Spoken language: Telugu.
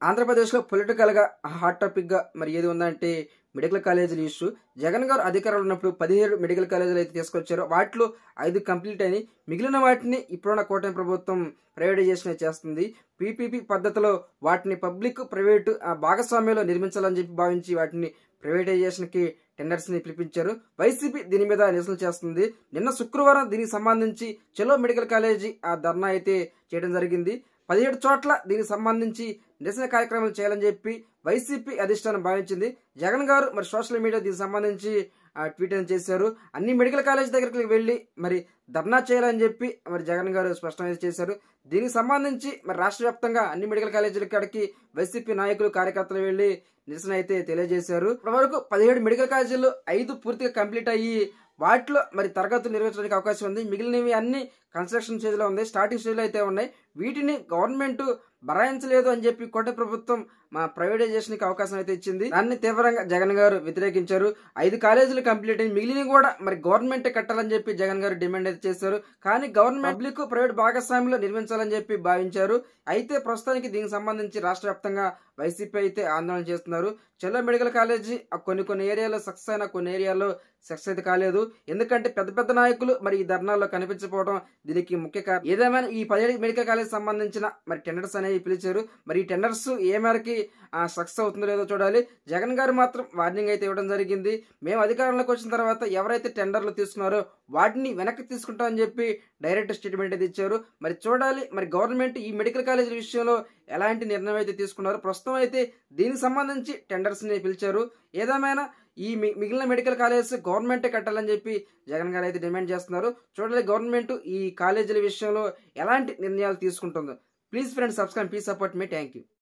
ఆంధ్రప్రదేశ్లో పొలిటికల్గా హాట్ టాపిక్గా మరి ఏది ఉందంటే మెడికల్ కాలేజీల ఇష్యూ. జగన్ గారు అధికారంలో ఉన్నప్పుడు 17 మెడికల్ కాలేజీలు అయితే తీసుకొచ్చారో వాటిలో 5 కంప్లీట్ అయినాయి. మిగిలిన వాటిని ఇప్పుడున్న కూటమి ప్రభుత్వం ప్రైవేటైజేషన్ చేస్తుంది. పీపీపీ పద్ధతిలో వాటిని పబ్లిక్ ప్రైవేటు భాగస్వామ్యంలో నిర్మించాలని చెప్పి భావించి వాటిని ప్రైవేటైజేషన్కి టెండర్స్ని పిలిపించారు. వైసీపీ దీని మీద నిరసన చేస్తుంది. నిన్న శుక్రవారం దీనికి సంబంధించి చలో మెడికల్ కాలేజీ ధర్నా అయితే చేయడం జరిగింది. 17 చోట్ల దీనికి సంబంధించి నిరసన కార్యక్రమాలు చేయాలని చెప్పి వైసీపీ అధిష్టానం భావించింది. జగన్ గారు మరి సోషల్ మీడియా దీనికి సంబంధించి ట్వీట్ చేశారు. అన్ని మెడికల్ కాలేజ్ దగ్గరికి వెళ్ళి మరి ధర్నా చేయాలని చెప్పి మరి జగన్ గారు స్పష్టం చేశారు. దీనికి సంబంధించి మరి రాష్ట్ర వ్యాప్తంగా అన్ని మెడికల్ కాలేజీల కాడికి వైసీపీ నాయకులు కార్యకర్తలు వెళ్లి నిరసన అయితే తెలియజేశారు. ఇప్పటివరకు 17 మెడికల్ కాలేజీలు 5 పూర్తిగా కంప్లీట్ అయ్యి వాటిలో మరి తరగతులు నిర్వహించడానికి అవకాశం ఉంది. మిగిలినవి అన్ని కన్స్ట్రక్షన్ స్టేజ్ లో ఉంది, స్టార్టింగ్ స్టేజ్ లో అయితే ఉన్నాయి. వీటిని గవర్నమెంట్ భరాయించలేదు అని చెప్పి కూటమి ప్రభుత్వం ప్రైవేటైజేషన్ కి అవకాశం అయితే ఇచ్చింది. దాన్ని తీవ్రంగా జగన్ గారు వ్యతిరేకించారు. 5 కాలేజీలు కంప్లీట్ అయ్యి మిగిలినవి కూడా మరి గవర్నమెంట్ కట్టాలని చెప్పి జగన్ గారు డిమాండ్ అయితే చేశారు. కానీ గవర్నమెంట్ పబ్లిక్ ప్రైవేట్ భాగస్వామ్యంలో నిర్మించాలని చెప్పి భావించారు. అయితే ప్రస్తుతానికి దీనికి సంబంధించి రాష్ట్ర వ్యాప్తంగా వైసీపీ అయితే ఆందోళన చేస్తున్నారు. చలో మెడికల్ కాలేజీ కొన్ని ఏరియాలో సక్సెస్ అయినా కొన్ని ఏరియాలో సక్సెస్ అయితే కాలేదు. ఎందుకంటే పెద్ద పెద్ద నాయకులు మరి ఈ ధర్నాల్లో కనిపించకపోవడం దీనికి ముఖ్య కారణం. ఏదేమైనా ఈ 17 మెడికల్ కాలేజ్ సంబంధించిన మరి టెండర్స్ అనేవి పిలిచారు. మరి ఈ టెండర్స్ ఏ మేరకి సక్సెస్ అవుతుందో లేదో చూడాలి. జగన్ గారు మాత్రం వార్నింగ్ అయితే ఇవ్వడం జరిగింది. మేము అధికారంలోకి వచ్చిన తర్వాత ఎవరైతే టెండర్లు తీసుకున్నారో వాటిని వెనక్కి తీసుకుంటామని చెప్పి డైరెక్ట్ స్టేట్మెంట్ అయితే ఇచ్చారు. మరి చూడాలి మరి గవర్నమెంట్ ఈ మెడికల్ కాలేజీల విషయంలో ఎలాంటి నిర్ణయం అయితే తీసుకున్నారు. ప్రస్తుతం అయితే దీనికి సంబంధించి టెండర్స్ ని పిలిచారు. ఏదేమైనా ఈ మిగిలిన మెడికల్ కాలేజెస్ గవర్నమెంటే కట్టాలని చెప్పి జగన్ గారు అయితే డిమాండ్ చేస్తున్నారు. చూడాలి గవర్నమెంట్ ఈ కాలేజీల విషయంలో ఎలాంటి నిర్ణయాలు తీసుకుంటుందో. Please friends subscribe, please support me. Thank you.